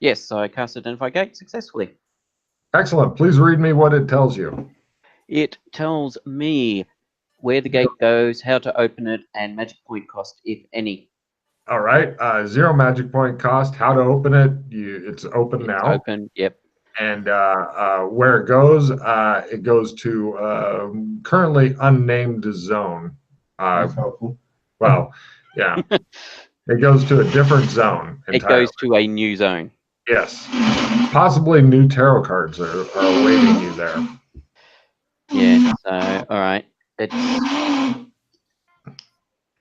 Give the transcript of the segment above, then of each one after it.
Yes, I cast Identify Gate successfully. Excellent. Please read me what it tells you. It tells me where the gate goes, how to open it, and magic point cost, if any. All right. 0 magic point cost. How to open it? It's open now. Open. Yep. And where it goes to currently unnamed zone. That's helpful. Well, yeah. It goes to a different zone entirely. It goes to a new zone. Yes. Possibly new tarot cards are awaiting you there. Yeah, so, all right. It's...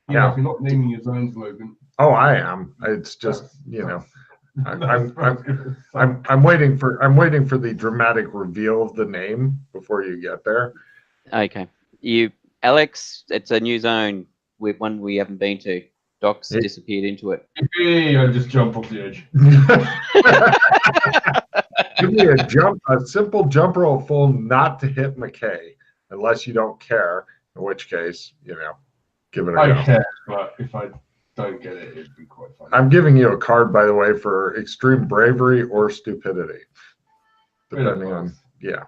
Yeah, if you're not naming your zones, Logan. Oh, I am. It's just, you know, I'm waiting for the dramatic reveal of the name before you get there. Okay. Alex, it's a new zone. One we haven't been to. Doc's disappeared into it. Hey, I just jump off the edge. Give me a simple jump roll full not to hit McKay, unless you don't care, in which case, you know, give it a go. I care, but if I don't get it, it'd be quite funny. I'm giving you a card, by the way, for extreme bravery or stupidity, depending on, yeah.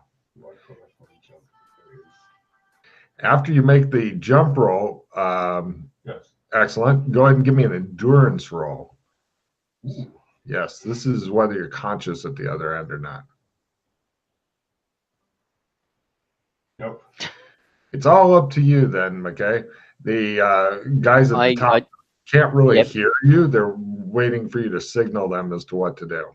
After you make the jump roll, yes. Excellent. Go ahead and give me an endurance roll. Ooh. Yes, this is whether you're conscious at the other end or not. Nope. It's all up to you then, McKay. The guys at the top can't really hear you. They're waiting for you to signal them as to what to do.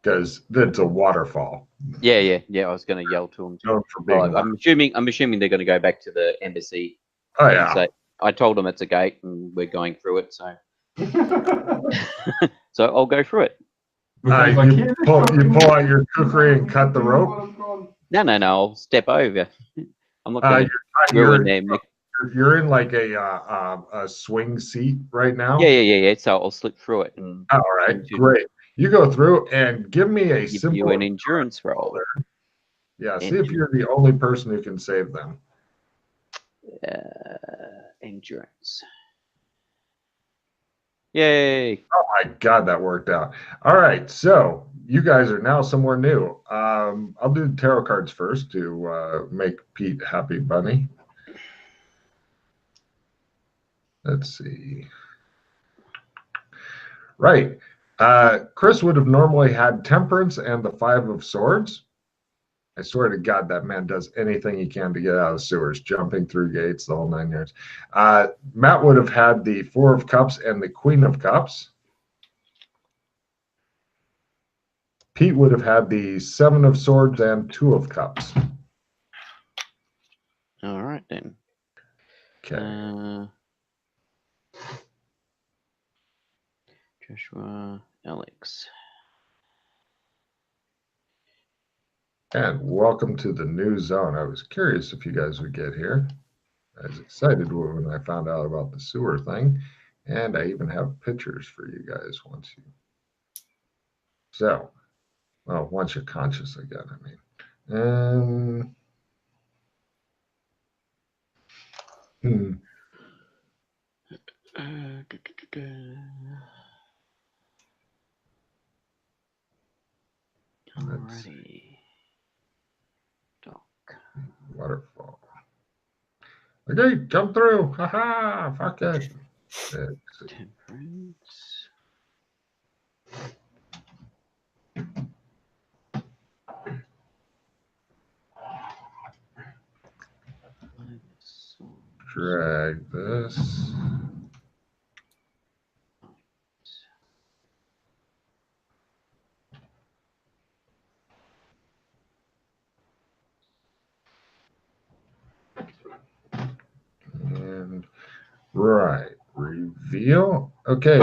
Because it's a waterfall. Yeah. I was going to yell to them. I'm assuming they're going to go back to the embassy. Oh yeah. So I told them it's a gate and we're going through it. So, so I'll go through it. You pull out your kukri and cut the rope. No. I'll step over. I'm not going to ruin them. You're in like a swing seat right now. Yeah. So I'll slip through it. And all right, great. You go through and give me a simple. You an endurance roll. Yeah, see if you're the only person who can save them. Endurance. Yay! Oh my God, that worked out. All right, so you guys are now somewhere new. I'll do the tarot cards first to make Pete happy, bunny. Let's see. Right. Chris would have normally had Temperance and the 5 of Swords. I swear to God, that man does anything he can to get out of the sewers, jumping through gates, the whole 9 yards. Matt would have had the 4 of Cups and the Queen of Cups. Pete would have had the 7 of Swords and 2 of Cups. All right, then. Okay. Joshua, Alex. And welcome to the new zone. I was curious if you guys would get here. I was excited when I found out about the sewer thing. And I even have pictures for you guys once you. So, well, once you're conscious again, I mean. Alrighty. Doc. Waterfall. Okay, jump through. Haha, fuck it. Temperance. Drag this. And right, reveal. Okay,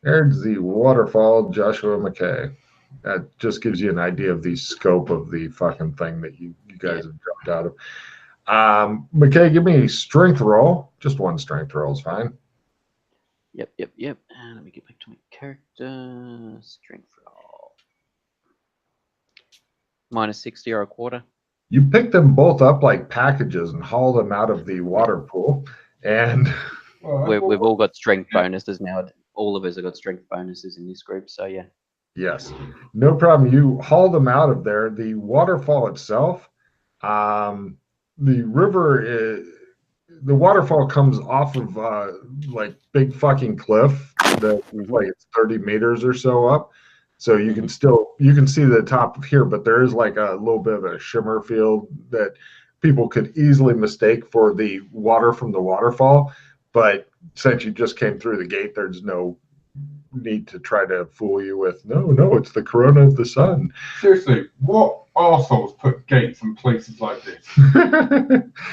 there's the waterfall, Joshua McKay. That just gives you an idea of the scope of the fucking thing that you guys have jumped out of. McKay, give me a strength roll. Just one strength roll is fine. Yep. And let me get back to my character. Strength roll. Minus 60 or a quarter. You pick them both up like packages and haul them out of the water pool. And we've all got strength bonuses now all of us have got strength bonuses in this group, so yeah. Yes, no problem. You haul them out of there. The waterfall itself, the river is, the waterfall comes off of like big fucking cliff that like it's 30 meters or so up. So you can see the top of here, but there is like a little bit of a shimmer field that people could easily mistake for the water from the waterfall. But since you just came through the gate, there's no need to try to fool you with no, it's the corona of the sun. Seriously, what arseholes put gates in places like this?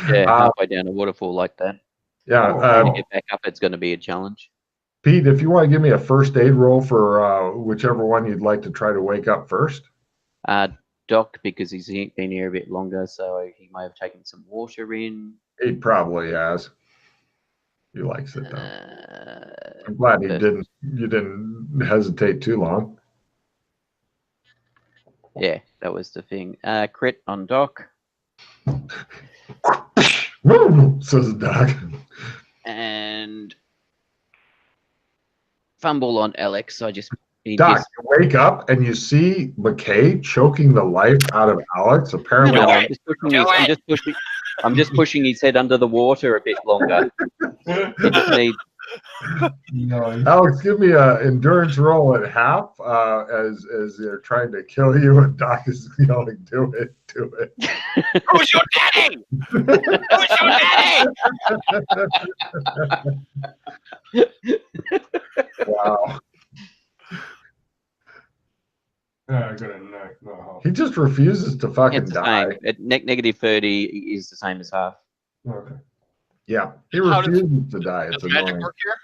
Yeah, halfway down a waterfall like that. Yeah. Trying to get back up, it's going to be a challenge. Pete, if you want to give me a first aid roll for whichever one you'd like to try to wake up first. Doc, because he's been here a bit longer, so he may have taken some water in. He probably has. He likes it though. I'm glad you didn't hesitate too long. Yeah, that was the thing. Crit on Doc. Says Doc. And fumble on Alex. So Doc, you wake up and you see McKay choking the life out of Alex. Apparently, I'm just pushing his head under the water a bit longer. He just needs. Nice. Alex, give me an endurance roll at half as they're trying to kill you, and Doc is yelling, "Do it, do it!" Who's your daddy? Who's your daddy? Wow. Yeah, I got a neck, not half. He just refuses to fucking It's the die. same. At negative 30 is the same as half. Okay. Yeah, he How does- refuses to die. It's Does magic annoying. work here?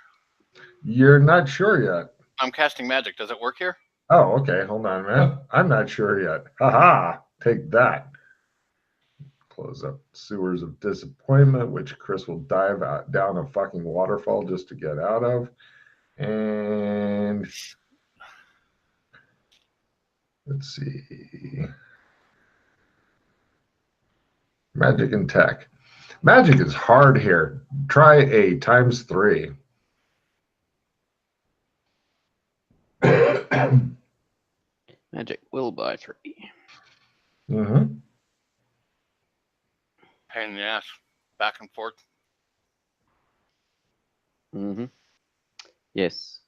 You're not sure yet. I'm casting magic. Does it work here? Oh, okay. Hold on, man. I'm not sure yet. Haha. Take that. Close up sewers of disappointment, which Chris will dive down a fucking waterfall just to get out of. And let's see. Magic and tech. Magic is hard here. Try a ×3. Magic will by 3. Mm-hmm. Pain in the ass. Back and forth. Mm-hmm. Yes.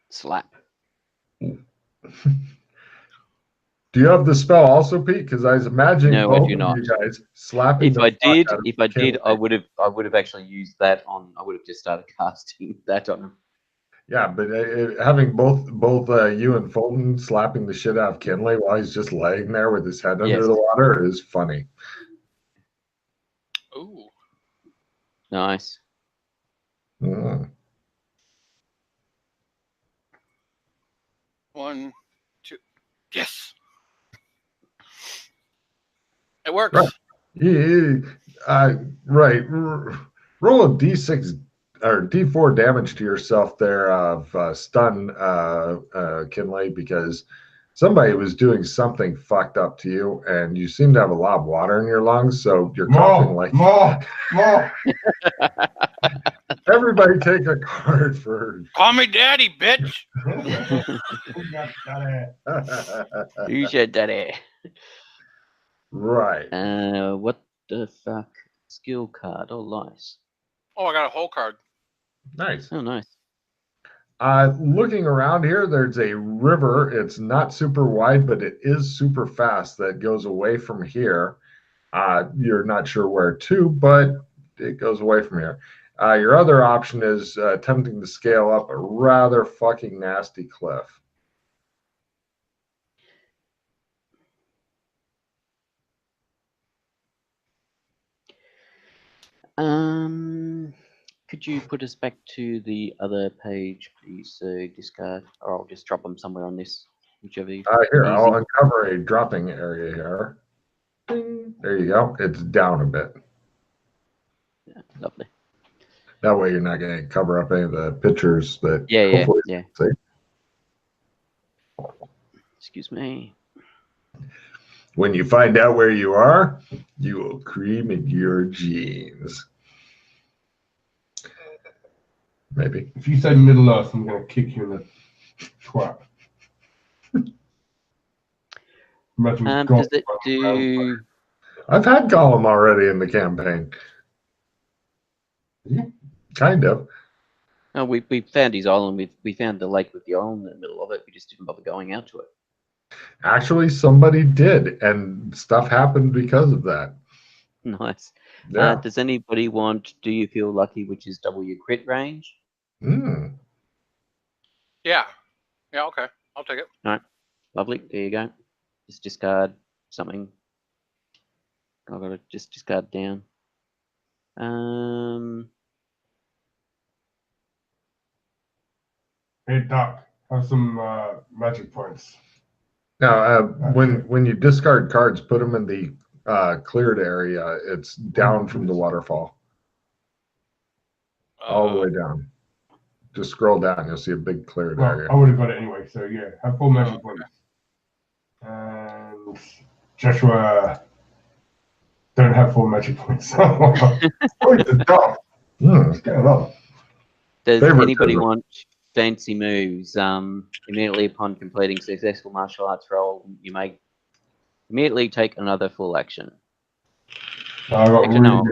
Slap. Do you have the spell also, Pete? Because I was imagining No, I both do of not. you guys slapping. If I did, I Kinley. would have actually used that on. I would have just started casting that on him. Yeah, but having both you and Fulton slapping the shit out of Kinley while he's just laying there with his head under the water is funny. Ooh. Nice. Mm. 1, 2. Yes. It works. Right. Right. Roll a d6 or d4 damage to yourself there of stun, Kinley, because somebody was doing something fucked up to you, and you seem to have a lot of water in your lungs, so you're coughing like more. Everybody take a card for. Call me daddy, bitch. Who's your daddy? Right. What the fuck? Skill card. Oh, nice. Oh, I got a whole card. Nice. Oh, nice. Looking around here, there's a river. It's not super wide, but it is super fast that goes away from here. You're not sure where to, but it goes away from here. Your other option is attempting to scale up a rather fucking nasty cliff. Could you put us back to the other page, please? So discard, or I'll just drop them somewhere on this, whichever. Here, I'll uncover a dropping area here. There you go. It's down a bit. Yeah, lovely. That way, you're not going to cover up any of the pictures that. Yeah. See. Excuse me. When you find out where you are, you will cream in your jeans. Maybe. If you say Middle Earth, I'm going to kick you in the twat. Imagine Does it do? I've had Gollum already in the campaign. Yeah. Kind of. Oh, we found his island. We found the lake with the island in the middle of it. We just didn't bother going out to it. Actually, somebody did, and stuff happened because of that. Nice. Yeah. Does anybody want Do You Feel Lucky, which is double your crit range? Mm. Yeah. Yeah, okay. I'll take it. All right. Lovely. There you go. Just discard something. I've got to just discard down. Hey, Doc, have some magic points. Now, when you discard cards, put them in the cleared area. It's down from the waterfall, all the way down. Just scroll down. You'll see a big cleared area. I would have got it anyway, so yeah, have 4 magic points. And Joshua don't have 4 magic points. Oh, the dog. What's going on? Does Favoritism. anybody want fancy moves? Immediately upon completing successful martial arts roll, you may immediately take another full action. I got Actually, really no,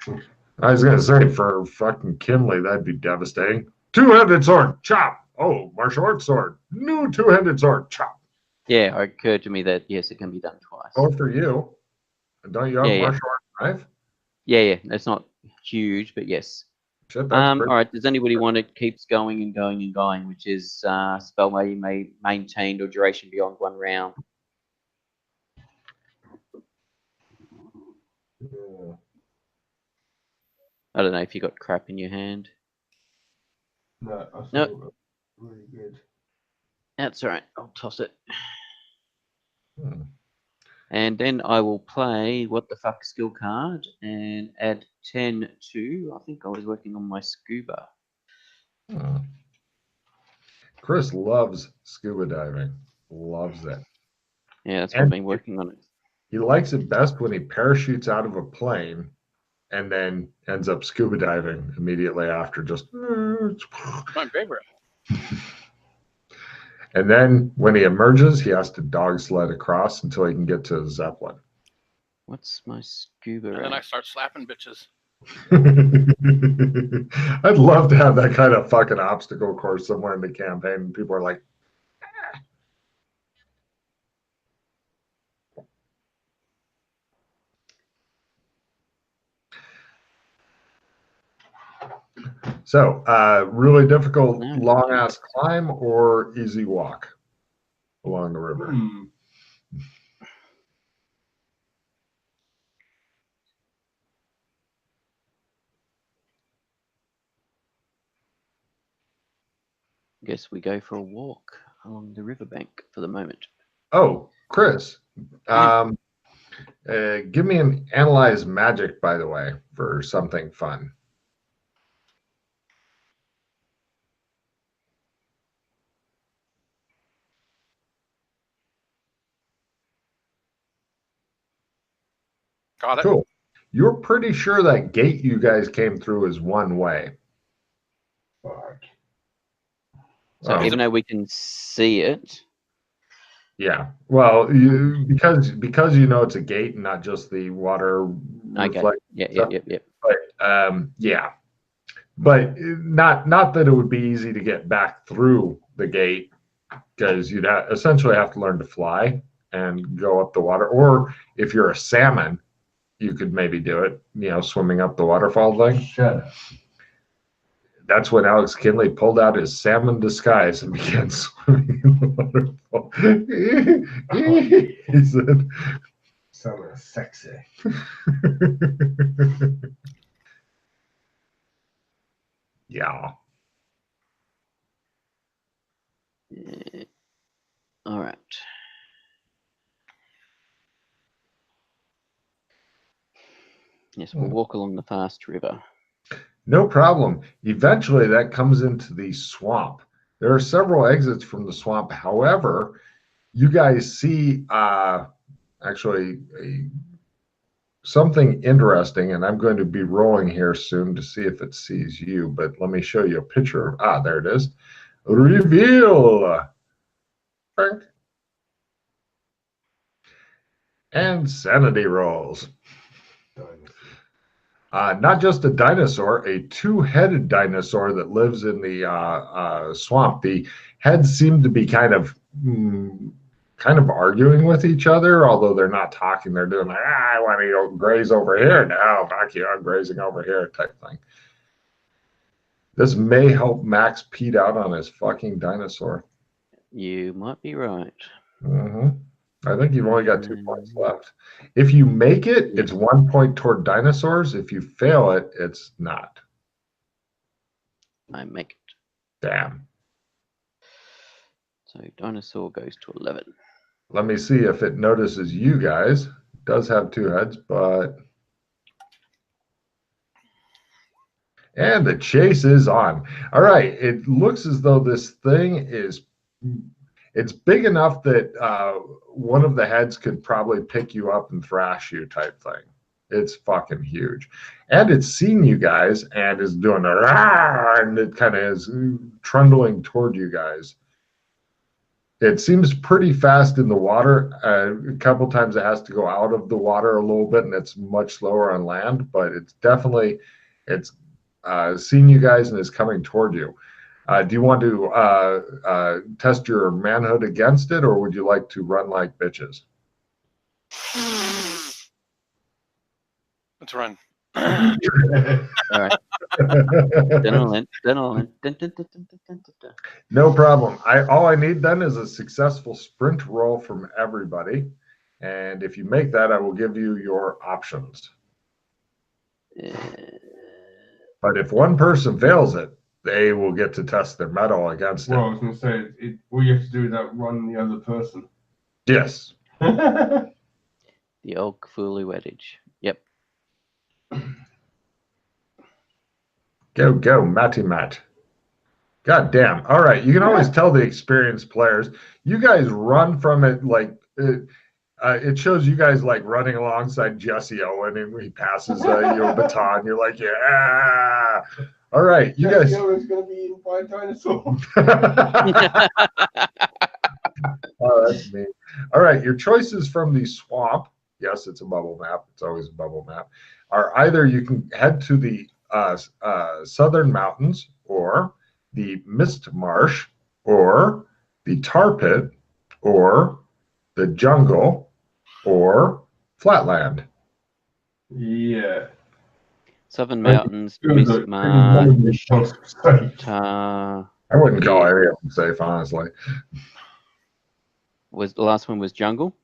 good. I was going to say, for fucking Kinley, that'd be devastating. Two-handed sword, chop. Oh, martial arts sword. New two-handed sword, chop. Yeah, it occurred to me that, yes, it can be done twice. Oh, for you. Don't you have Yeah, yeah. martial arts knife? Yeah, it's not huge, but yes. Shit, that's All pretty. right, does anybody want it keeps going and going and going, which is spell may maintained or duration beyond 1 round? Yeah. I don't know if you got crap in your hand. No, I Nope. feel really good. That's all right. I'll toss it. Hmm. And then I will play What the Fuck skill card and add 10 to, I think I was working on my scuba. Hmm. Chris loves scuba diving. Loves it. Yeah, that's what I've been working on it. He likes it best when he parachutes out of a plane and then ends up scuba diving immediately after. Just My favorite. and then when he emerges, he has to dog sled across until he can get to his Zeppelin. What's my scuba And then I at? start slapping bitches. I'd love to have that kind of fucking obstacle course somewhere in the campaign. And people are like, so really difficult, No. long ass climb or easy walk along the river. Hmm. Guess we go for a walk along the riverbank for the moment. Oh, Chris, give me an analyze magic, by the way, for something fun. Got it. Cool. You're pretty sure that gate you guys came through is one way. Fuck. So Oh. even though we can see it, Yeah. Well, because you know it's a gate and not just the water okay. reflect. Yeah. But yeah. But not that it would be easy to get back through the gate, because you'd essentially have to learn to fly and go up the water. Or if you're a salmon, you could maybe do it, swimming up the waterfall thing. Shut up. That's when Alex Kinley pulled out his salmon disguise and began swimming in the waterfall. He said, Sounded sexy. yeah. All right. Yes, we'll walk along the fast river. No problem. Eventually, that comes into the swamp. There are several exits from the swamp. However, you guys see actually something interesting, and I'm going to be rolling here soon to see if it sees you, but let me show you a picture. There it is. Reveal. Frank. And sanity rolls. Not just a dinosaur, a two-headed dinosaur that lives in the swamp. The heads seem to be kind of arguing with each other, although they're not talking. They're doing like, I want to go graze over here. No, fuck you, I'm grazing over here type thing. This may help Max Pete out on his fucking dinosaur. You might be right. I think you've only got 2 points left. If you make it, it's 1 point toward dinosaurs. If you fail it, it's not. I make it. Damn. So dinosaur goes to 11. Let me see if it notices you guys. It does have 2 heads, but... And the chase is on. All right, it looks as though this thing is... It's big enough that one of the heads could probably pick you up and thrash you type thing. It's fucking huge. And it's seen you guys and is doing a rah, and it kind of is trundling toward you guys. It seems pretty fast in the water. A couple times it has to go out of the water a little bit, and it's much slower on land, but it's definitely, it's seen you guys and is coming toward you. Do you want to test your manhood against it, or would you like to run like bitches? Let's run. All right. No problem. All I need then is a successful sprint roll from everybody. And if you make that, I will give you your options. But if one person fails it, they will get to test their mettle against it. Well, I was going to say, all you have to do is that run the other person. Yes. The old Cthulhu adage. Yep. Go, Matty Matt. God damn. All right. You can always tell the experienced players. You guys run from it like... it shows you guys like running alongside Jesse Owen, and he passes you a baton. You're like, yeah. All right, you guys. Jesse Owen's gonna be eaten by a dinosaur. Oh, that's me. All right, your choices from the swamp. Yes, it's a bubble map. It's always a bubble map. Are either you can head to the southern mountains, or the mist marsh, or the tar pit, or the jungle, or flatland. Yeah. Southern Mountains, Mist Marsh, I wouldn't call any of them safe, honestly. Was the last one was jungle?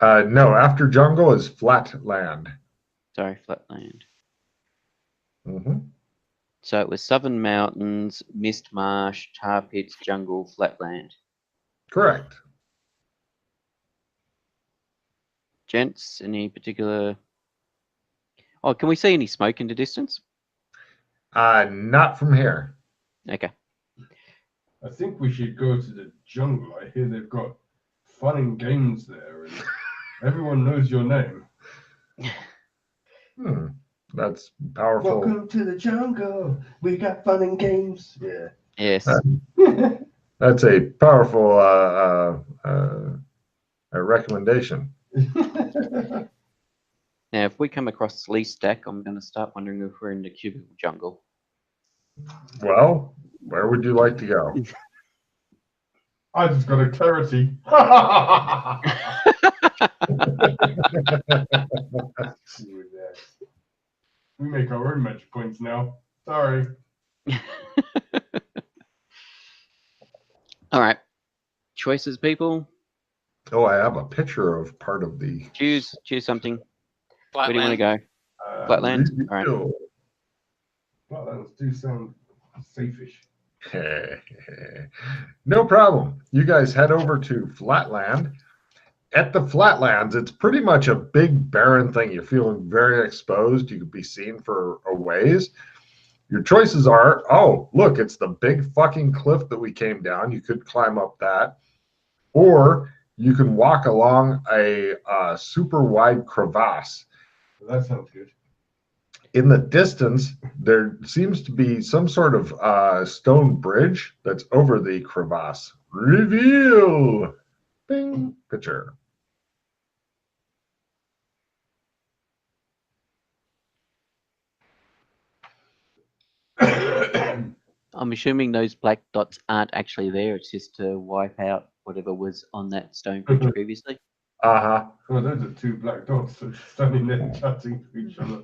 No, after jungle is flatland. Sorry, flatland. Mm-hmm. So it was Southern Mountains, Mist Marsh, Tar Pits, Jungle, Flatland. Correct. Gents, any particular... Oh, can we see any smoke in the distance? Not from here. Okay. I think we should go to the jungle. I hear they've got fun and games there, and everyone knows your name. That's powerful. Welcome to the jungle. We got fun and games. Yeah. Yes. That's a powerful recommendation. Now, if we come across Lee Stack, I'm going to start wondering if we're in the cubicle jungle. Well, where would you like to go? I just got a clarity. We make our own match points now. Sorry. All right. Choices, people. Oh, I have a picture of part of the... Choose something. Flatland. Where do you want to go? Flatland? All right. Flatlands do sound safe-ish. No problem. You guys head over to Flatland. At the Flatlands, it's pretty much a big barren thing. You're feeling very exposed. You could be seen for a ways. Your choices are, oh, look, it's the big fucking cliff that we came down. You could climb up that. Or you can walk along a super wide crevasse. That sounds good. In the distance, there seems to be some sort of stone bridge that's over the crevasse. Reveal! Bing! Picture. I'm assuming those black dots aren't actually there. It's just to wipe out whatever was on that stone bridge previously. Uh-huh. Well, those are two black dots that are standing there chatting to each other.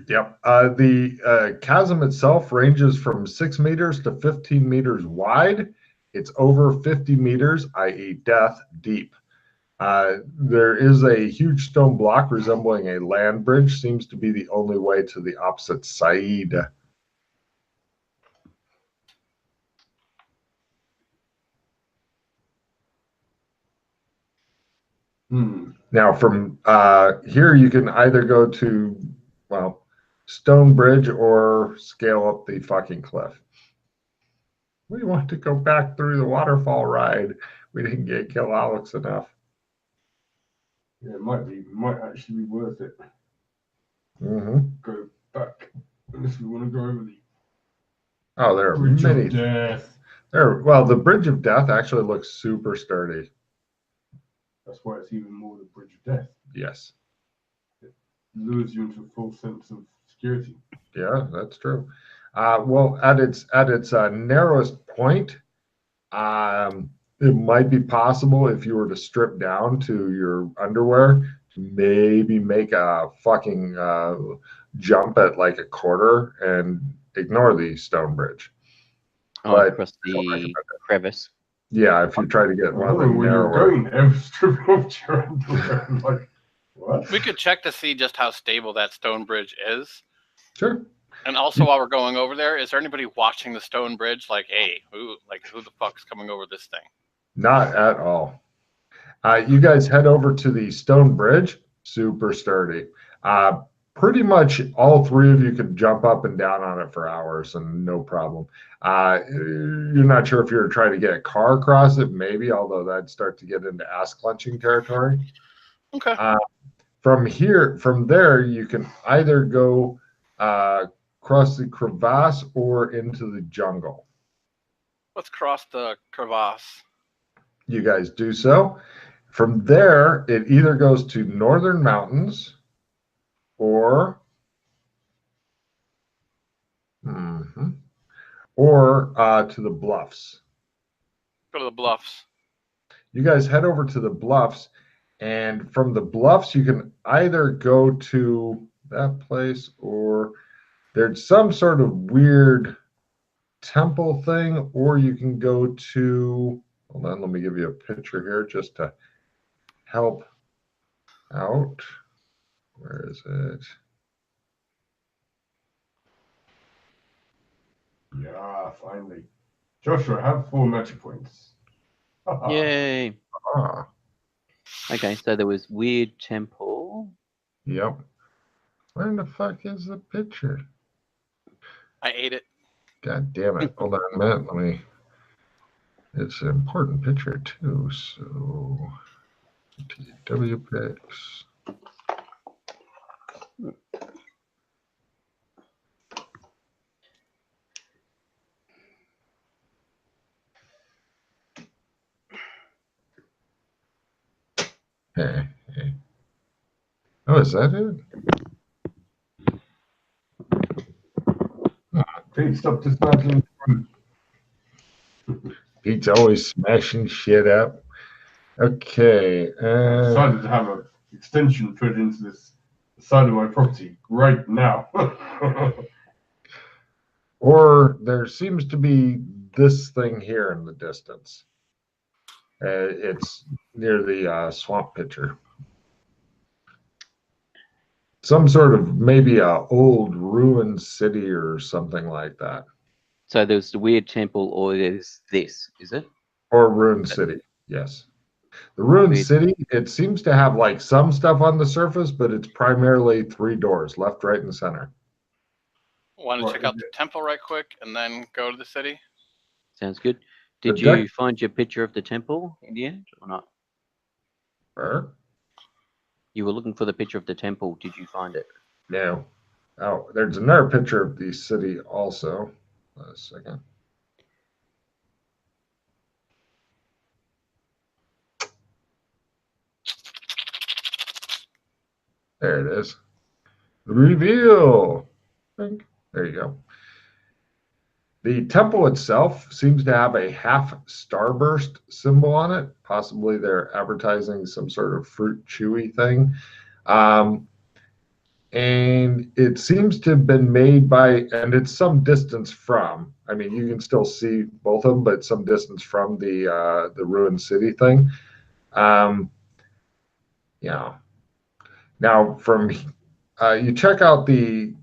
Yep. The chasm itself ranges from 6 meters to 15 meters wide. It's over 50 meters, i.e. death, deep. There is a huge stone block resembling a land bridge. Seems to be the only way to the opposite side. Now, from here, you can either go to, well, Stone Bridge or scale up the fucking cliff. We want to go back through the waterfall ride. We didn't kill Alex enough. Yeah, it might actually be worth it. Go back unless we want to go over the there are Bridge many. of Death. Well, the Bridge of Death actually looks super sturdy. That's why it's even more the Bridge of Death. Yes. It lures you into a full sense of security. Yeah, that's true. Well, at its narrowest point, it might be possible if you were to strip down to your underwear to maybe make a fucking jump at like a quarter and ignore the stone bridge. Across the crevice. Yeah, if you try to get one of the narrower. You're going there, stripping off your underwear. Like, what? We could check to see just how stable that stone bridge is. Sure. And also, while we're going over there, is there anybody watching the stone bridge? Like, hey, who the fuck's coming over this thing? Not at all. You guys head over to the stone bridge. Super sturdy. Pretty much all three of you could jump up and down on it for hours and no problem. You're not sure if you're trying to get a car across it, maybe, although that'd start to get into ass-clenching territory. Okay. From there, you can either go cross the crevasse or into the jungle. Let's cross the crevasse. You guys do so. From there, it either goes to northern mountains or to the bluffs. Go to the bluffs. You guys head over to the bluffs, and from the bluffs, you can either go to that place or there's some sort of weird temple thing, or you can go to, hold on, let me give you a picture here just to help out. Where is it? Yeah, finally. Joshua, have 4 match points. Yay. Okay, so there was weird temple. Yep. Where the fuck is the picture? I ate it. God damn it. Hold on a minute. It's an important picture too, so TW pics. Hey. Oh, is that it? Pete, stop dismantling. Pete's always smashing shit up. Okay. I decided to have an extension put into this side of my property right now. Or there seems to be this thing here in the distance. It's near the swamp pitcher. Some sort of maybe a old ruined city or something like that. So there's the weird temple, or there's this, is it? Or ruined city, yes. The ruined city, it seems to have like some stuff on the surface, but it's primarily 3 doors, left, right, and center. Want to check out the temple right quick and then go to the city? Sounds good. Did you find your picture of the temple in the end or not? Where? You were looking for the picture of the temple. Did you find it? No. Oh, there's another picture of the city also. A second. There it is. Reveal. There you go. The temple itself seems to have a half starburst symbol on it. Possibly they're advertising some sort of fruit chewy thing. And it seems to have been made by, and it's some distance from, I mean, you can still see both of them, but some distance from the ruined city thing. Yeah. Now, from you check out the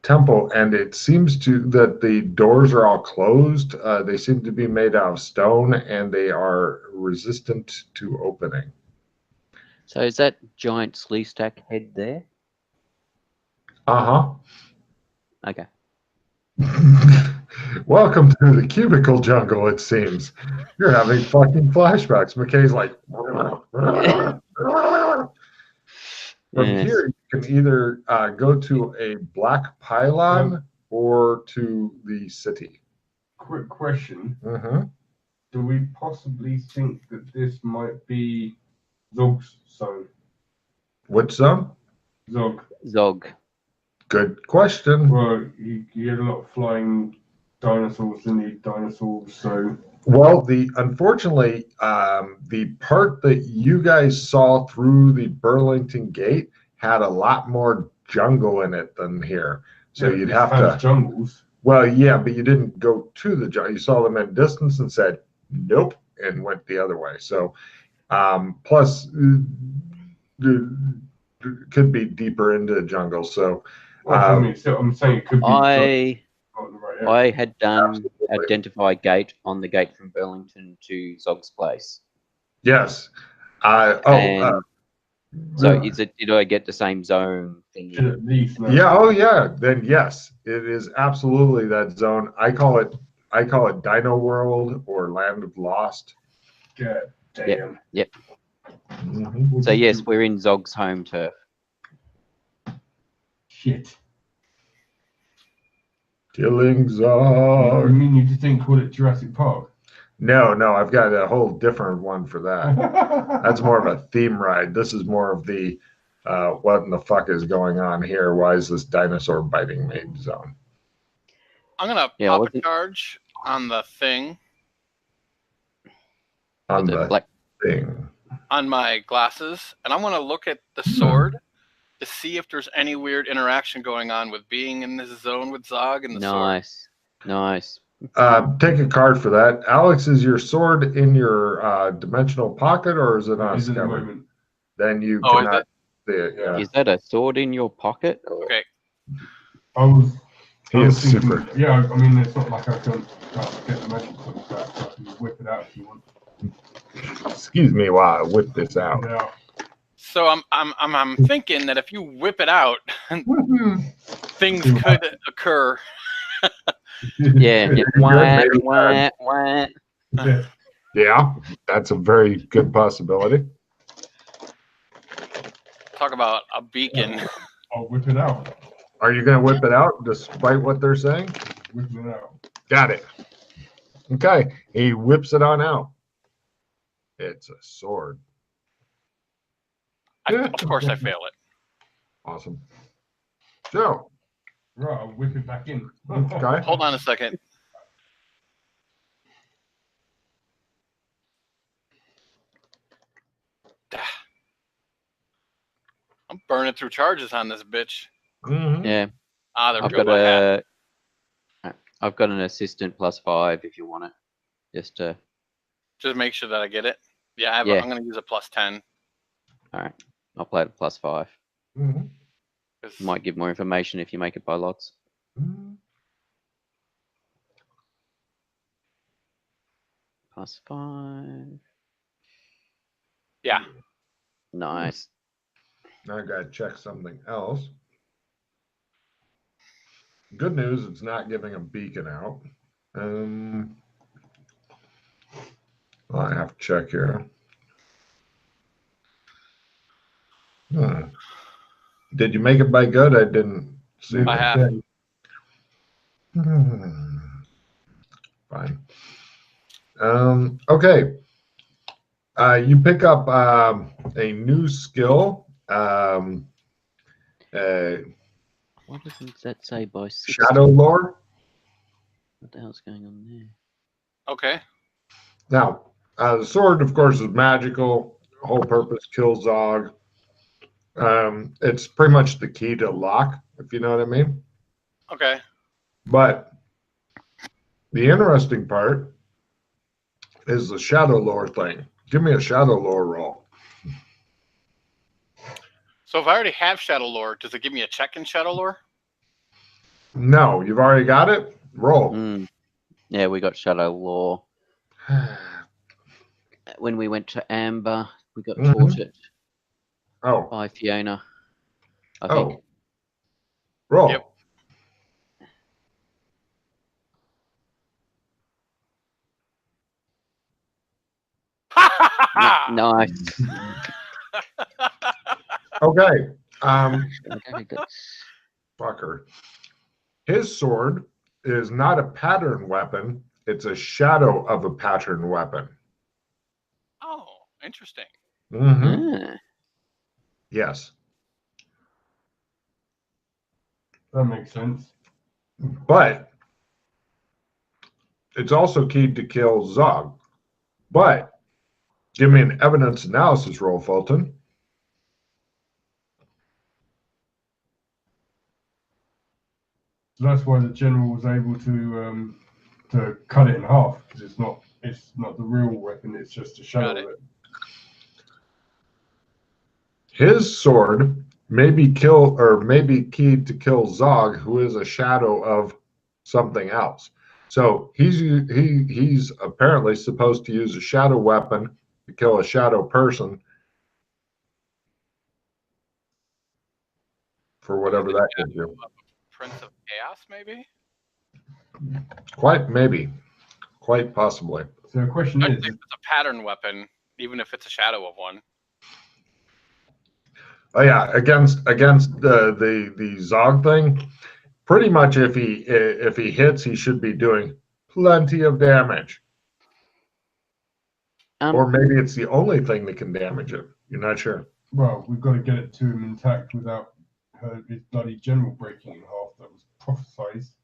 temple, and it seems to that the doors are all closed. They seem to be made out of stone, and they are resistant to opening. So is that giant Sleestack head there? Okay. Welcome to the cubicle jungle, it seems. You're having fucking flashbacks. McKay's like, from Yes. here, you can either go to a black pylon or to the city. Quick question. Mm-hmm. Do we possibly think that this might be Zog's zone? Which zone? Zog. Zog. Good question. Well, you had a lot of flying dinosaurs, didn't you? Dinosaurs, so... Well, unfortunately, the part that you guys saw through the Burlington Gate had a lot more jungle in it than here. So yeah, you'd have to. Jungles. Well, yeah, but you didn't go to the jungle. You saw them at distance and said nope, and went the other way. So, plus, could be deeper into the jungle. So, Well, I mean, so I'm saying it could be. I had done Absolutely. identify gate on the gate from Burlington to Zog's place. Yes. So did I get the same zone thing? Yeah. Oh, yeah. Then yes, it is absolutely that zone. I call it Dino World or Land of Lost. God damn. Yep. Mm-hmm. So yes, we're in Zog's home turf. Shit. Killing You Zog. mean you just didn't call it Jurassic Park? No, I've got a whole different one for that. That's more of a theme ride. This is more of the what in the fuck is going on here? Why is this dinosaur biting me zone? I'm gonna pop a charge on the thing. On the thing. On my glasses, and I'm gonna look at the sword to see if there's any weird interaction going on with being in this zone with Zog and the sword. Nice. Take a card for that. Alex, is your sword in your dimensional pocket or is it on scabbard? Then you cannot see it. Yeah. Is that a sword in your pocket? Okay. He is super. Yeah, I mean, it's not like I can get the magic points back, so I can whip it out if you want. Excuse me while I whip this out. Yeah. So I'm thinking that if you whip it out, things could occur. Yeah. Yeah, that's a very good possibility. Talk about a beacon. I'll whip it out. Are you going to whip it out despite what they're saying? Whip it out. Got it. Okay, he whips it on out. It's a sword. Of course I fail it. Awesome. So. Right, I'll whip it back in. Okay. Hold on a second. I'm burning through charges on this bitch. Mm-hmm. Yeah. There we go. I've got an assistant +5 if you want it. Just make sure that I get it. Yeah, I'm going to use a +10. All right. I'll play it +5. Mm-hmm. Might give more information if you make it by lots. Mm-hmm. +5. Yeah. Nice. Now I gotta check something else. Good news, it's not giving a beacon out. Well, I have to check here. Did you make it by good? I didn't see I that. have. Fine. Okay. You pick up a new skill. Why doesn't that say by 60? Shadow lore. What the hell's going on there? Okay. Now, the sword, of course, is magical. Whole purpose kill Zog. It's pretty much the key to lock, if you know what I mean. Okay. But the interesting part is the shadow lore thing. Give me a shadow lore roll. So if I already have Shadow Lore, does it give me a check in Shadow Lore? No, you've already got it? Roll. Yeah, we got Shadow Law. When we went to Amber, we got taught it Oh, by Fiona, I think. roll. Yep. Nice. Okay. Okay, good. Fucker. His sword is not a pattern weapon. It's a shadow of a pattern weapon. Oh, interesting. Ah. Yes. That makes sense. But it's also keyed to kill Zog. But give me an evidence analysis roll, Fulton. So that's why the general was able to cut it in half, because it's not the real weapon, it's just a shadow Got it. of it. His sword may be keyed to kill Zog, who is a shadow of something else. So he's apparently supposed to use a shadow weapon to kill a shadow person for whatever that gives you. Prince of Chaos, maybe? Quite maybe. Quite possibly. So the question I is, think it's a pattern weapon, even if it's a shadow of one. Oh yeah, against the Zog thing, pretty much if he hits, he should be doing plenty of damage. Or maybe it's the only thing that can damage it. You're not sure. well, we've got to get it to him intact without his bloody general breaking in half that was prophesized.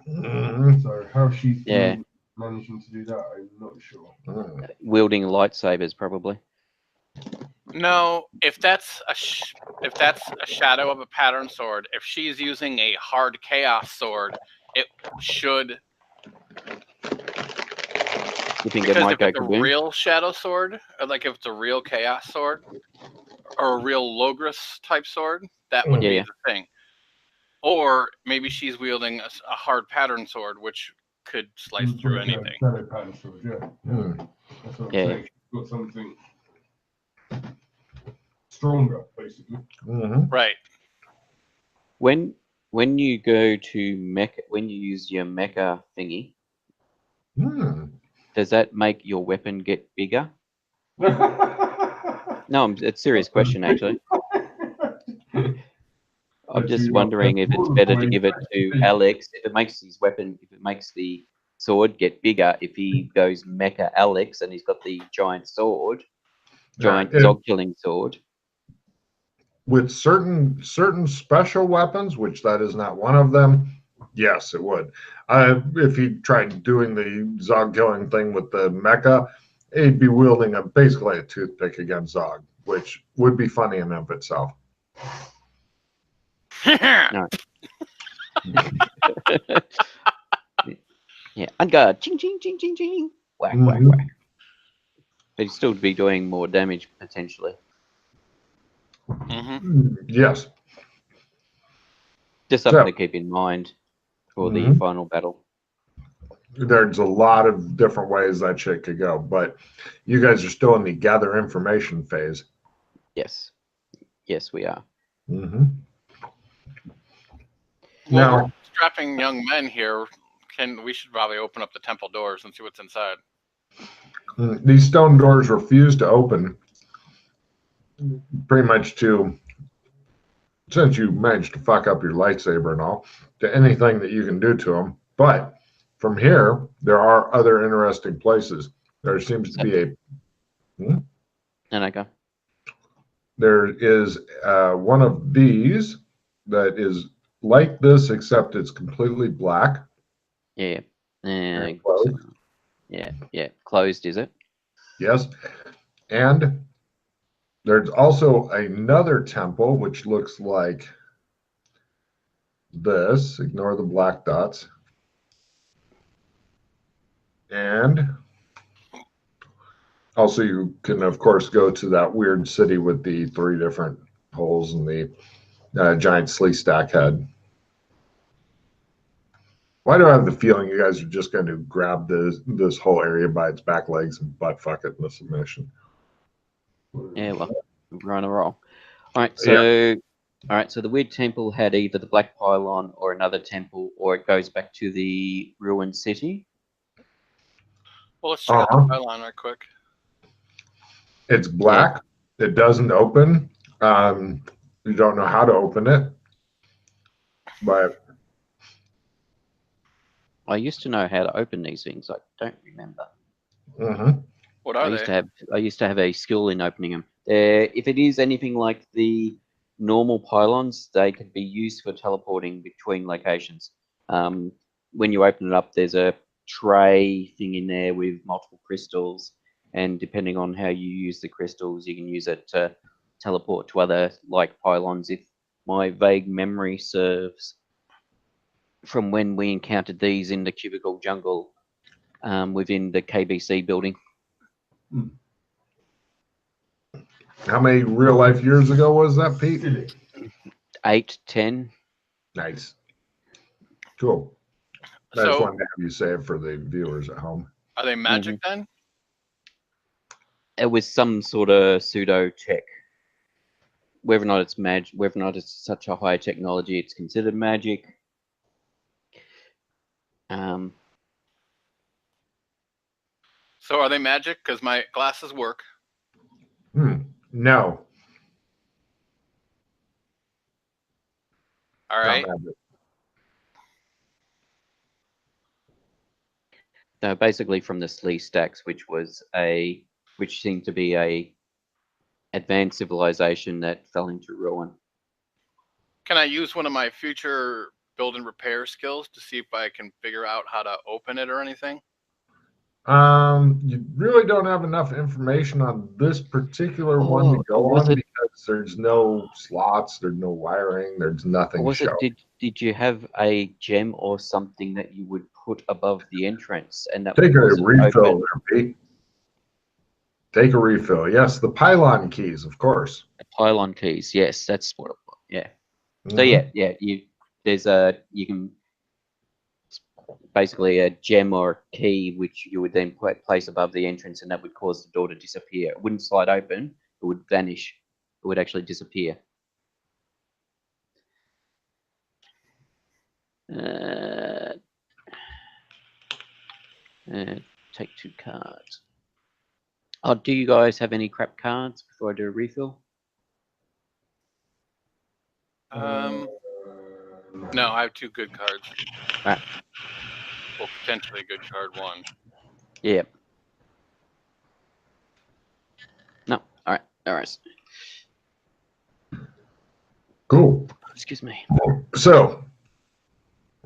Mhm. So how she's Yeah. managing to do that, I'm not sure. Wielding lightsabers, probably. No, if that's a shadow of a pattern sword, if she's using a hard chaos sword, it should. You think it Because might if go it's a kaboom? real shadow sword, or like if it's a real chaos sword, or a real Logris type sword, that would be Yeah. the thing. Or maybe she's wielding a hard pattern sword, which could slice through Like a anything. shadow pattern sword, yeah. That's what I'm Yeah. saying. She's got something stronger, basically. Right. When you go to mecha, when you use your mecha thingy, does that make your weapon get bigger? No, it's a serious question, actually. I'm just wondering if it's better to give it to Alex. If it makes his weapon, if it makes the sword get bigger, if he goes mecha Alex and he's got the giant sword, giant Zog killing sword. With certain special weapons, which that is not one of them, yes, it would. If he tried doing the Zog killing thing with the mecha, he'd be wielding basically a toothpick against Zog, which would be funny in of itself. No. Yeah, unguard. Ching, ching, ching, ching, ching. Whack, whack, whack. But he'd still be doing more damage, potentially. Yes. Just something to keep in mind for the final battle. There's a lot of different ways that shit could go, but you guys are still in the gather information phase. Yes. Yes, we are. Well, we're strapping young men here. We should probably open up the temple doors and see what's inside. These stone doors refuse to open, pretty much to since you managed to fuck up your lightsaber and all, to anything that you can do to them. But from here, there are other interesting places. There seems to be a. And I go. There is one of these that is like this, except it's completely black. Yeah. And closed. Yeah. Closed, is it? Yes. And there's also another temple which looks like this. Ignore the black dots. And also you can, of course, go to that weird city with the 3 different holes and the giant slee stack head. Why do I have the feeling you guys are just going to grab this whole area by its back legs and butt fuck it in the submission? Yeah, well, we're on a roll. All right, so the weird temple had either the black pylon or another temple, or it goes back to the ruined city. Well, let's check out the pylon right quick. It's black. Yeah. It doesn't open. You don't know how to open it, but I used to know how to open these things. I don't remember. Mm-hmm. What are they? I used to have a skill in opening them. If it is anything like the normal pylons, they can be used for teleporting between locations. When you open it up, there's a tray thing in there with multiple crystals, and depending on how you use the crystals, you can use it to teleport to other like pylons. If my vague memory serves, from when we encountered these in the cubicle jungle within the KBC building. How many real life years ago was that, Pete? 8, 10. Nice. Cool. I just So, wanted to have you say it for the viewers at home. are they magic then? It was some sort of pseudo tech. Whether or not it's magic, whether or not it's such a high technology, it's considered magic. So are they magic? Because my glasses work. No. All right. No, basically from the slee stacks, which seemed to be a advanced civilization that fell into ruin. Can I use one of my future build and repair skills to see if I can figure out how to open it or anything? You really don't have enough information on this particular one to go on because there's no slots, there's no wiring, there's nothing. Did you have a gem or something that you would put above the entrance and that take a would refill there, Pete? Take a refill. Yes, the pylon keys, of course. The pylon keys, yes, that's what it was. Yeah. Mm-hmm. So you can basically a gem or a key which you would then place above the entrance, and that would cause the door to disappear. It wouldn't slide open, it would vanish, it would actually disappear. Take 2 cards. Do you guys have any crap cards before I do a refill? No, I have 2 good cards. Right. Well, potentially a good card 1. Yeah. No. All right. Cool. Excuse me. So,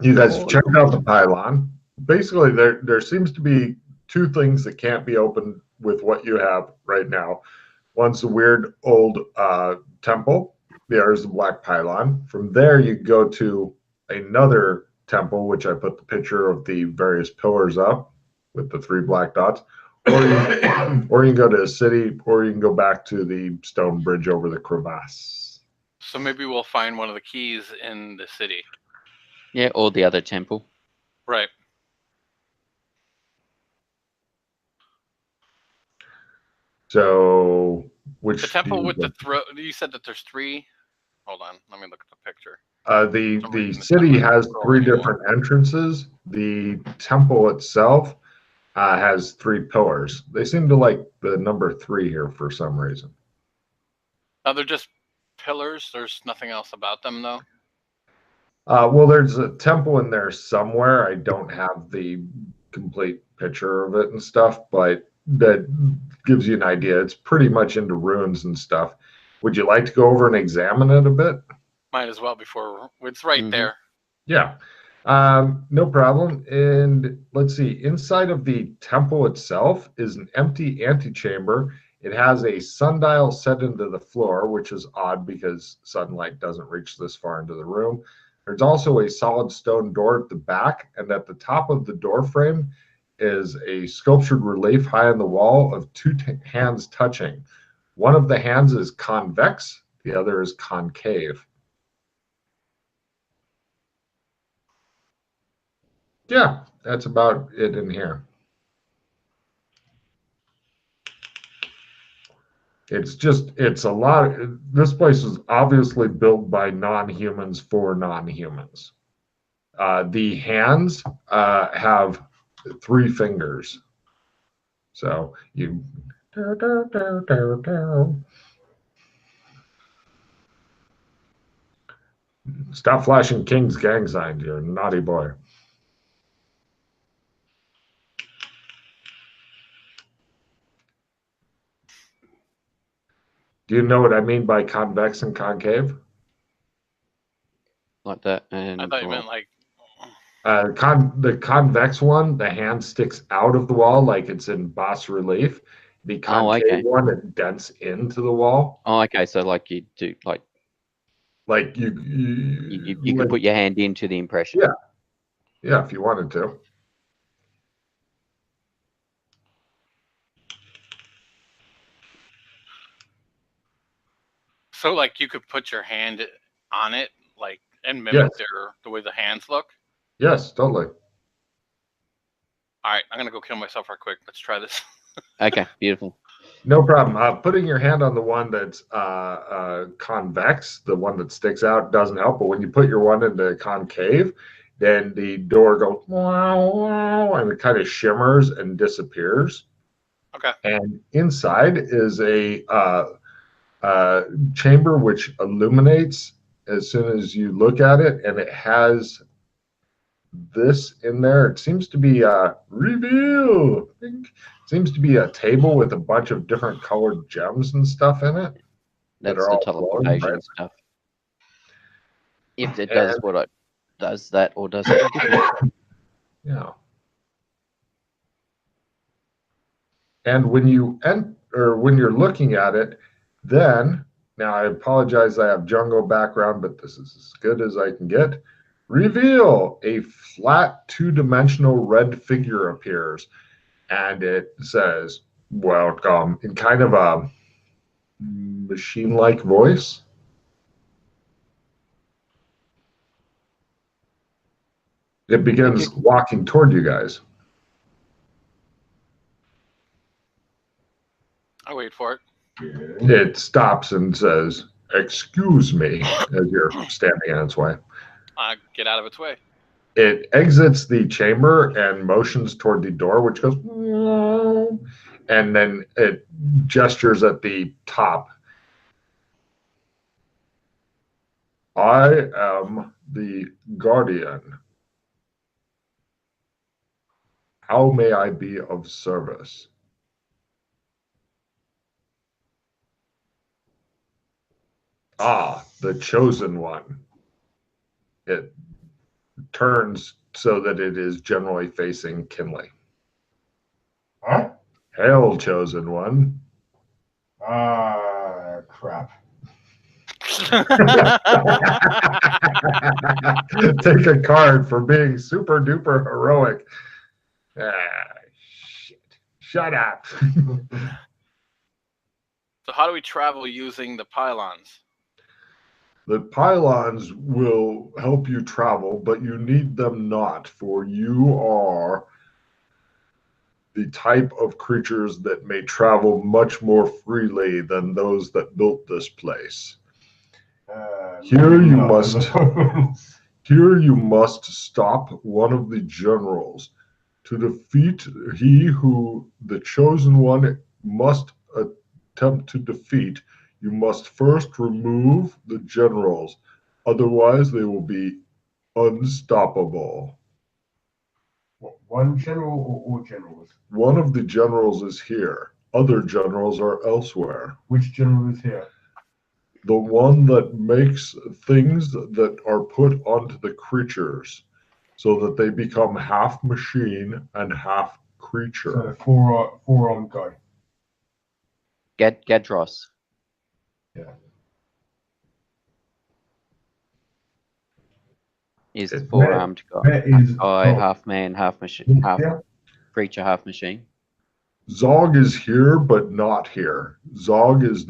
you guys have checked out the pylon. Basically, there seems to be 2 things that can't be opened with what you have right now. One's a weird old temple. The other is the black pylon. From there, you go to another temple, which I put the picture of the various pillars up with the 3 black dots. Or you can go to a city, or you can go back to the stone bridge over the crevasse. So maybe we'll find one of the keys in the city. Yeah, or the other temple. Right. So, which the temple with the throat? You said that there's 3. Hold on, let me look at the picture. The city has 3 different entrances. The temple itself has 3 pillars. They seem to like the number 3 here for some reason. Oh, they're just pillars. There's nothing else about them, though. Well, there's a temple in there somewhere. I don't have the complete picture of it and stuff, but that gives you an idea. It's pretty much into ruins and stuff. Would you like to go over and examine it a bit? Might as well before it's right there. Yeah, no problem. And let's see, inside of the temple itself is an empty antechamber. It has a sundial set into the floor, which is odd because sunlight doesn't reach this far into the room. There's also a solid stone door at the back, and at the top of the door frame is a sculptured relief high on the wall of two hands touching. One of the hands is convex, the other is concave. Yeah, that's about it in here. It's a lot. This place was obviously built by non-humans for non-humans. The hands have 3 fingers. So you. Stop flashing King's gang signs, you naughty boy. Do you know what I mean by convex and concave? Like that. And I thought you meant like. The convex one, the hand sticks out of the wall like it's in bas relief. The concave one, it dents into the wall. Oh, okay. So like you do, like you could put your hand into the impression. Yeah, if you wanted to. So, like, you could put your hand on it, like, and mimic the way the hands look? Yes, totally. All right, I'm going to go kill myself right quick. Let's try this. Okay, beautiful. No problem. Putting your hand on the one that's convex, the one that sticks out, doesn't help. But when you put your one into concave, then the door goes wow, wow, and it kind of shimmers and disappears. Okay. And inside is a chamber which illuminates as soon as you look at it, and it has this in there. It seems to be a reveal. It seems to be a table with a bunch of different colored gems and stuff in it. That's the teleportation stuff. If it does what it does, that or does it different. Yeah. And when you when you're looking at it, then now I apologize, I have jungle background, but this is as good as I can get. Reveal, a flat 2-dimensional red figure appears, and it says welcome in kind of a machine-like voice. It begins walking toward you guys. I'll wait for it. It stops and says, "Excuse me," as you're standing in its way. Get out of its way. It exits the chamber and motions toward the door, which goes, and then it gestures at the top. I am the guardian. How may I be of service? Ah, the chosen one. It turns so that it is generally facing Kinley. Huh? Hail, chosen one. Ah, crap. Take a card for being super duper heroic. Ah, shit. Shut up. So how do we travel using the pylons? The pylons will help you travel, but you need them not, for you are the type of creatures that may travel much more freely than those that built this place. Here you must stop one of the generals. To defeat he who the chosen one must attempt to defeat, You must first remove the generals, otherwise they will be unstoppable. What, one general or all generals? One of the generals is here. Other generals are elsewhere. Which general is here? The one that makes things that are put onto the creatures so that they become half machine and half So creature. the four-armed guy. Gadros. Yeah. Is the It- four-armed guy. Where is Guy, Zog? half man, half machine, half Yeah. creature, half machine. Zog is here, but not here. Zog is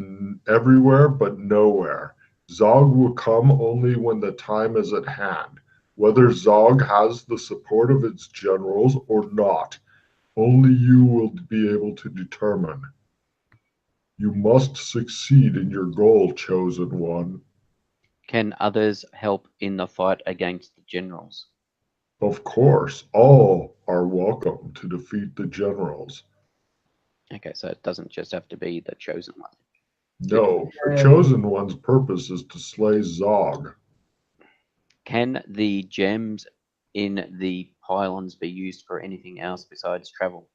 everywhere, but nowhere. Zog will come only when the time is at hand. Whether Zog has the support of its generals or not, only you will be able to determine. You must succeed in your goal, chosen one. Can others help in the fight against the generals? Of course, all are welcome to defeat the generals. Okay, so it doesn't just have to be the chosen one. No, the chosen one's purpose is to slay Zog. Can the gems in the pylons be used for anything else besides travel?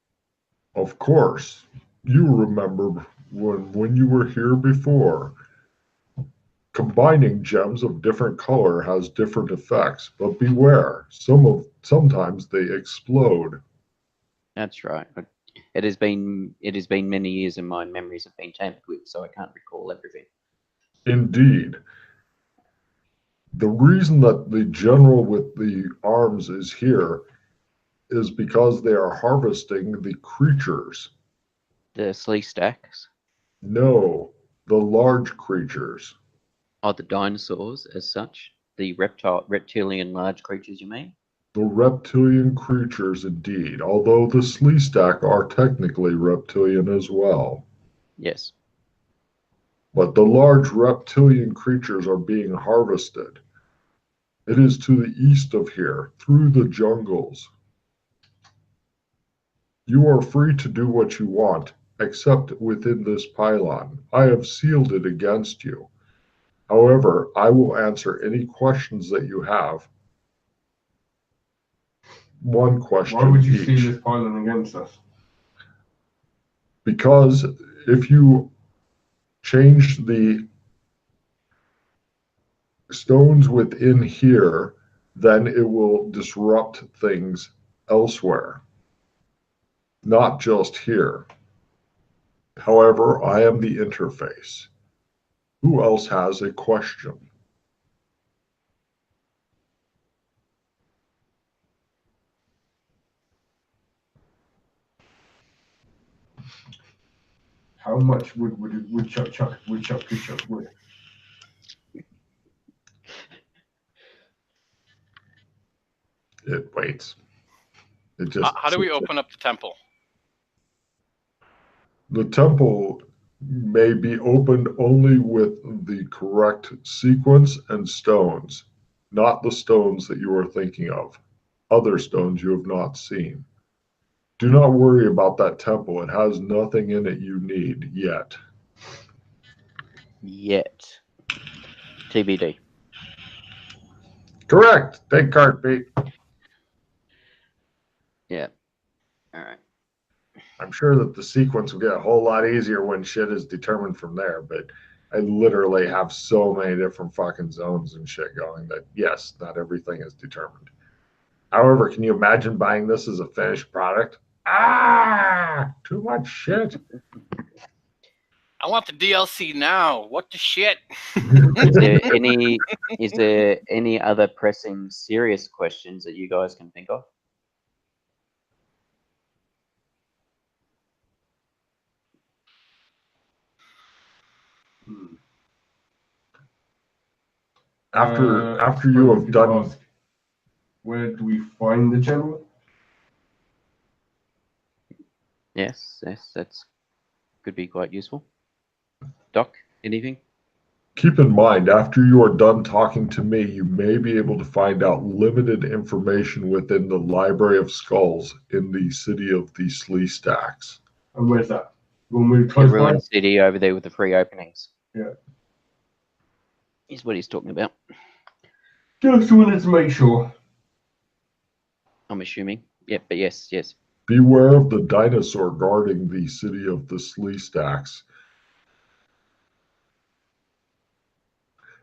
Of course, you remember when you were here before. Combining gems of different color has different effects, but beware, sometimes they explode. That's right. But it has been many years and my memories have been tampered with, so I can't recall everything. Indeed. The reason that the general with the arms is here is because they are harvesting the creatures. The slee stacks, No, the large creatures. or the dinosaurs as such, the reptilian large creatures, you mean? The reptilian creatures, indeed, although the Sleestack are technically reptilian as well. Yes. But the large reptilian creatures are being harvested. It is to the east of here, through the jungles. You are free to do what you want, except within this pylon. I have sealed it against you. However, I will answer any questions that you have. One question Why would you each. see this pylon against us? Because if you change the stones within here, then it will disrupt things elsewhere, not just here. However, I am the interface. Who else has a question? How much wood would a woodchuck chuck wood? It waits. It just. How do we open up the temple? The temple may be opened only with the correct sequence and stones, not the stones that you are thinking of. Other stones you have not seen. Do not worry about that temple. It has nothing in it you need yet. Yet. TBD. Correct. Take card, Pete. Yeah. All right. I'm sure that the sequence will get a whole lot easier when shit is determined from there, but I literally have so many different fucking zones and shit going that, yes, not everything is determined. However, can you imagine buying this as a finished product? Too much shit. I want the DLC now. What the shit? Is there any other pressing serious questions that you guys can think of? After you have done, where do we find the general? Yes, that's could be quite useful. Doc, anything? keep in mind, after you are done talking to me, you may be able to find out limited information within the Library of Skulls in the city of the Slee Stacks. And where's that? When we The close by? ruined city over there with the free openings. Yeah. Is what he's talking about. Just wanted to make sure. I'm assuming. Yeah, but yes. Beware of the dinosaur guarding the city of the Slee Stacks.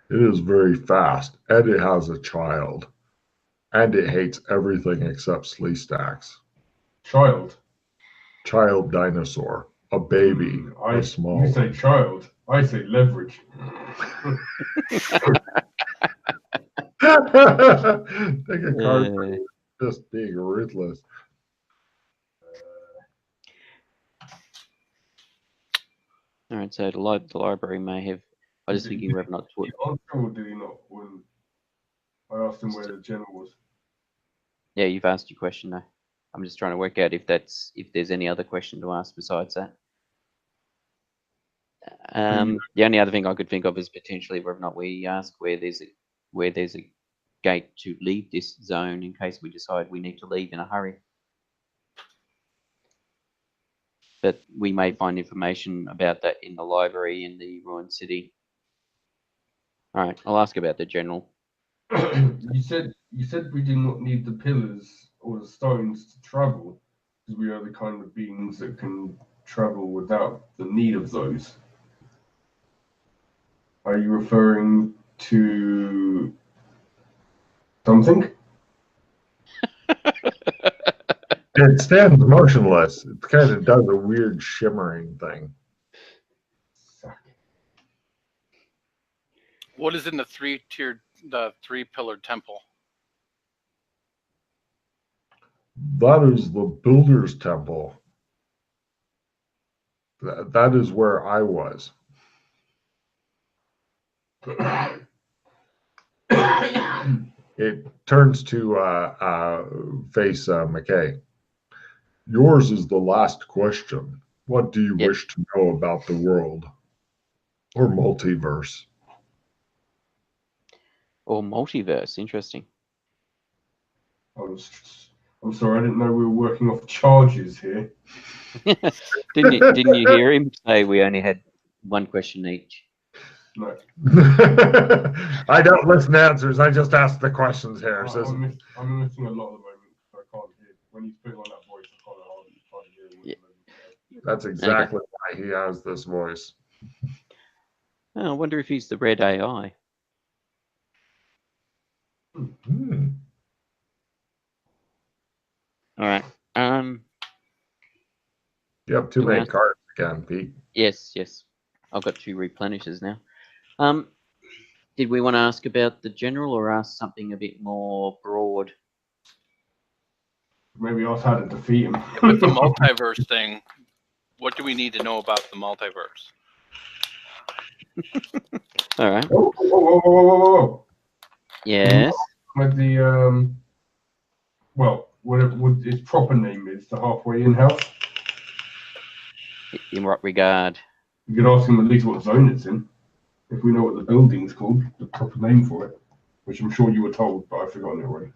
It is very fast, and it has a child. And it hates everything except Slee Stacks. Child. Child dinosaur. A baby. A small You say one. child. I say leverage. Take a card for just being ruthless. All right, so the library may have. I was thinking whether or not. Did he answer or did he not? When I asked him where the general was. Yeah, you've asked your question though. I'm just trying to work out if there's any other question to ask besides that. The only other thing I could think of is potentially whether or not we ask where there's a gate to leave this zone in case we decide we need to leave in a hurry. But we may find information about that in the library in the ruined city. All right, I'll ask about the general. You said we do not need the pillars or the stones to travel, because we are the kind of beings that can travel without the need of those. Are you referring to something? It stands motionless. It kind of does a weird shimmering thing. What is in the three-pillared temple? That is the Builder's Temple. That is where I was. It turns to face McKay. Yours is the last question. What do you wish to know about the world? Or multiverse? Or multiverse, interesting. I'm sorry, I didn't know we were working off charges here. Didn't you hear him say we only had one question each? No. I don't listen to answers. I just ask the questions here. I'm missing a lot at the moment, so I can't hear. When he's putting on that voice, I can't hear. That's exactly why he has this voice. Oh, I wonder if he's the red AI. All right. You have too many cards again, Pete. Yes. I've got 2 replenishes now. Did we want to ask about the general or ask something a bit more broad? Maybe ask how to defeat him. With the multiverse thing, what do we need to know about the multiverse? All right. Whoa. Yes. With the what its proper name is, the halfway in house. In what regard? You could ask him at least what zone it's in. If we know what the building's called, the proper name for it, which I'm sure you were told, but I've forgotten it already.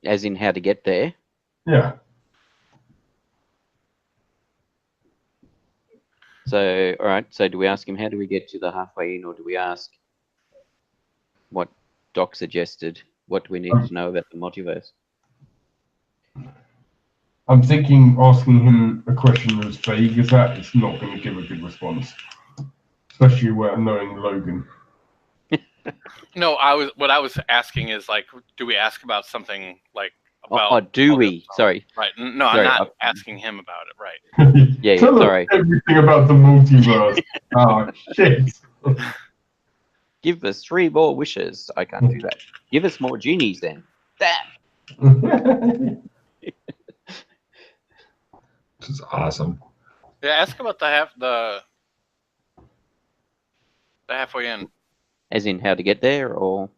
As in how to get there? Yeah. So, all right. So do we ask him how do we get to the halfway in, or do we ask what Doc suggested? What do we need to know about the multiverse? I'm thinking asking him a question as vague as that, it's not going to give a good response. Especially knowing Logan. No, what I was asking is, like, do we ask about something like about? Oh, do we? Sorry. Right. No, sorry, I'm not asking him about it. Right. Yeah. Tell Sorry. us everything about the multiverse. Oh shit. Give us 3 more wishes. I can't do that. Give us more genies then. That. This is awesome. Yeah, ask about the halfway in. As in how to get there, or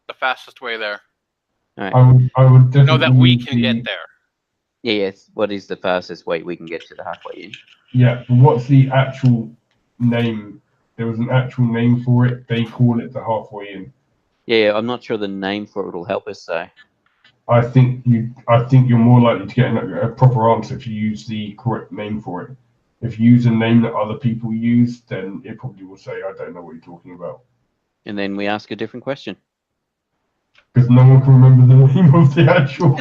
the fastest way there. All right. I would definitely know that we can get there. Yeah, yes. What is the fastest way we can get to the halfway in? Yeah, but what's the actual name? There was an actual name for it. They call it the halfway in. Yeah, I'm not sure the name for it will help us, though. I think you're more likely to get a proper answer if you use the correct name for it. If you use a name that other people use, then it probably will say, I don't know what you're talking about. And then we ask a different question. Because no one can remember the name of the actual...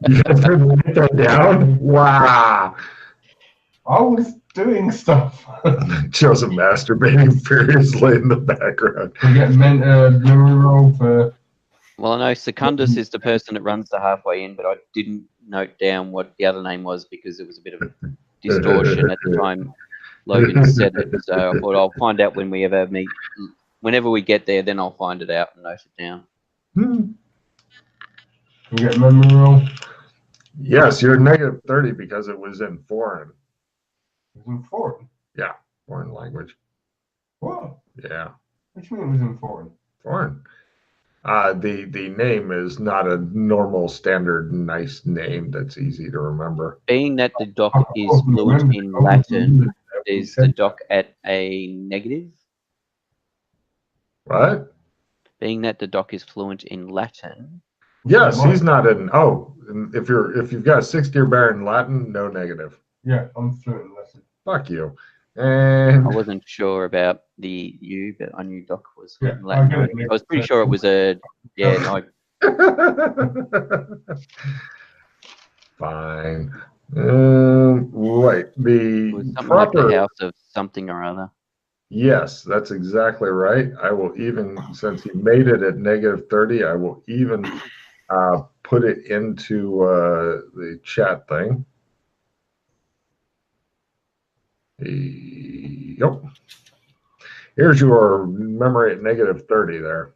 You guys didn't write that down? Wow. I was doing stuff. Joseph masturbating furiously in the background. We get memory roll for... Well, I know Secundus is the person that runs the halfway in, but I didn't note down what the other name was because it was a bit of a distortion at the time Logan said it. So I thought I'll find out when we ever meet. Whenever we get there, then I'll find it out and note it down. We get memory roll. Yes, you're negative 30 because it was in foreign. It was in foreign? Yeah, foreign language. What? Yeah. What do you mean it was in foreign? Foreign. The name is not a normal, standard, nice name that's easy to remember. Being that the doc is fluent in Latin, is the doc at a negative? What? Being that the doc is fluent in Latin. Yes, he's not in. Oh, if you've got 6-year bear in Latin, no negative. Yeah, I'm fluent in Latin. Fuck you. And I wasn't sure about the U, but I knew doc was fluent in Yeah, Latin. I was pretty sure it was a no. Fine. Right. It was The something proper. like the house of something or other. Yes, that's exactly right. I will even, since he made it at negative 30, I will even put it into the chat thing. Yep. Here's your memory at negative 30 there.